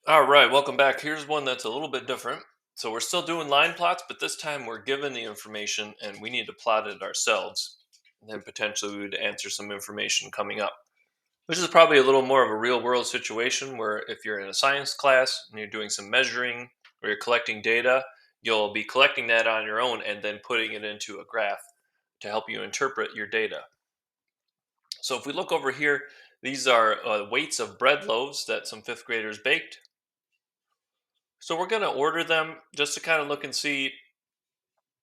All right, welcome back. Here's one that's a little bit different. So we're still doing line plots, but this time we're given the information and we need to plot it ourselves. And then potentially we would answer some information coming up, which is probably a little more of a real world situation where if you're in a science class and you're doing some measuring or you're collecting data, you'll be collecting that on your own and then putting it into a graph to help you interpret your data. So if we look over here, these are weights of bread loaves that some fifth graders baked. So we're going to order them just to kind of look and see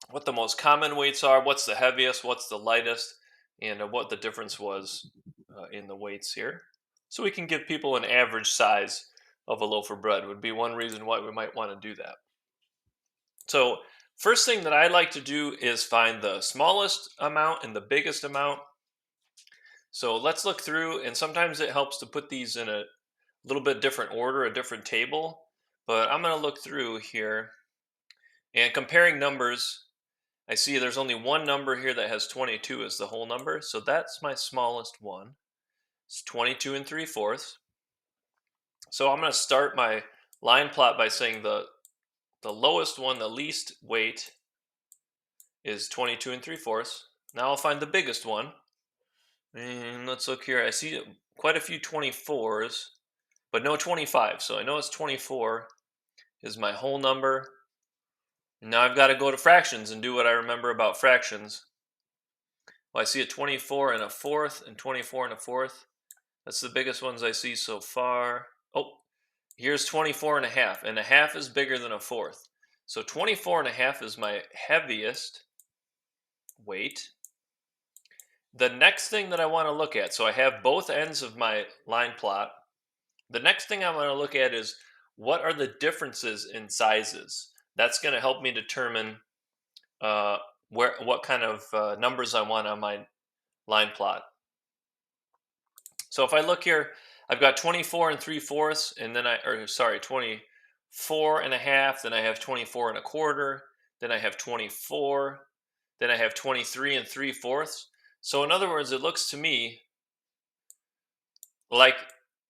what the most common weights are, what's the heaviest, what's the lightest, and what the difference was in the weights here. So we can give people an average size of a loaf of bread would be one reason why we might want to do that. So first thing that I like to do is find the smallest amount and the biggest amount. So let's look through, and sometimes it helps to put these in a little bit different order, a different table. But I'm going to look through here and comparing numbers. I see there's only one number here that has 22 as the whole number, so that's my smallest one. It's 22 and 3/4. So I'm going to start my line plot by saying the lowest one, the least weight, is 22 and 3/4. Now I'll find the biggest one, and let's look here. I see quite a few 24s, but no 25. So I know it's 24 is my whole number. Now I've got to go to fractions and do what I remember about fractions. Well, I see a 24 and a fourth and 24 and a fourth. That's the biggest ones I see so far. Oh, here's 24 and a half, and a half is bigger than a fourth. So 24 and a half is my heaviest weight. The next thing that I want to look at, so I have both ends of my line plot. The next thing I want to look at is what are the differences in sizes. That's going to help me determine uh, what kind of numbers I want on my line plot. So if I look here, I've got 24 and 3/4, and then or sorry, 24 and a half, then I have 24 and a quarter, then I have 24, then I have 23 and 3/4. So in other words, it looks to me like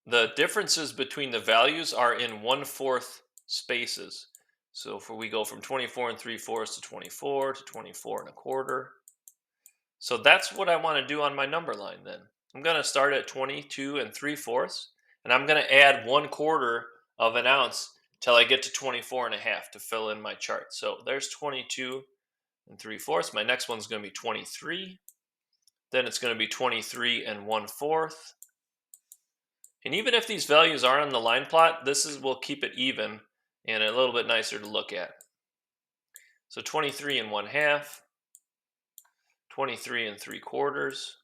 the differences between the values are in 1/4 spaces. So if we go from 24 and 3/4 to 24 to 24 and a quarter. So that's what I want to do on my number line then. I'm going to start at 22 and 3/4, and I'm going to add 1/4 of an ounce till I get to 24 and a half to fill in my chart. So there's 22 and 3/4. My next one's going to be 23. Then it's going to be 23 and 1/4. And even if these values are on the line plot, this is will keep it even and a little bit nicer to look at. So 23 and 1/2, 23 and 3/4,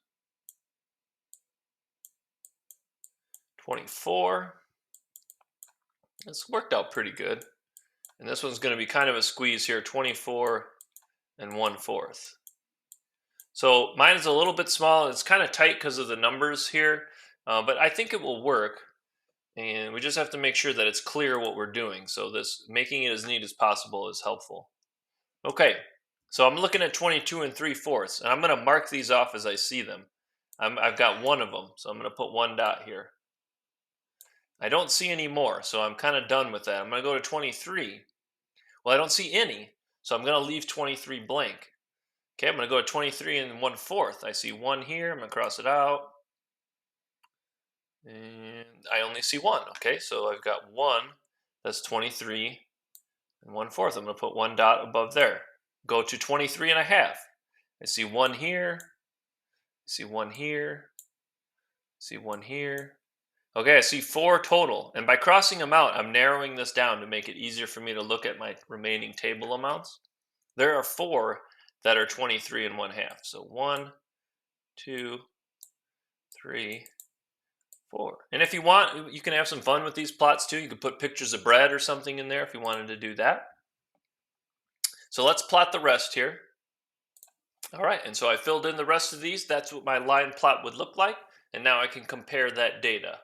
24. It's worked out pretty good. And this one's going to be kind of a squeeze here, 24 and 1/4. So mine is a little bit small. It's kind of tight because of the numbers here, but I think it will work. And we just have to make sure that it's clear what we're doing. So this making it as neat as possible is helpful. Okay, so I'm looking at 22 and 3/4, and I'm going to mark these off as I see them. I've got one of them, so I'm going to put one dot here. I don't see any more, so I'm kind of done with that. I'm going to go to 23. Well, I don't see any, so I'm going to leave 23 blank. Okay, I'm going to go to 23 and 1/4. I see one here. I'm going to cross it out. And I only see one. Okay, so I've got one. That's 23 and 1/4. I'm going to put one dot above there. Go to 23 and a half. I see one here. I see one here. I see one here. Okay, I see four total. And by crossing them out, I'm narrowing this down to make it easier for me to look at my remaining table amounts. There are four that are 23 and 1/2. So one, two, three, four. And if you want, you can have some fun with these plots too. You could put pictures of bread or something in there if you wanted to do that. So let's plot the rest here. All right, and so I filled in the rest of these. That's what my line plot would look like. And now I can compare that data.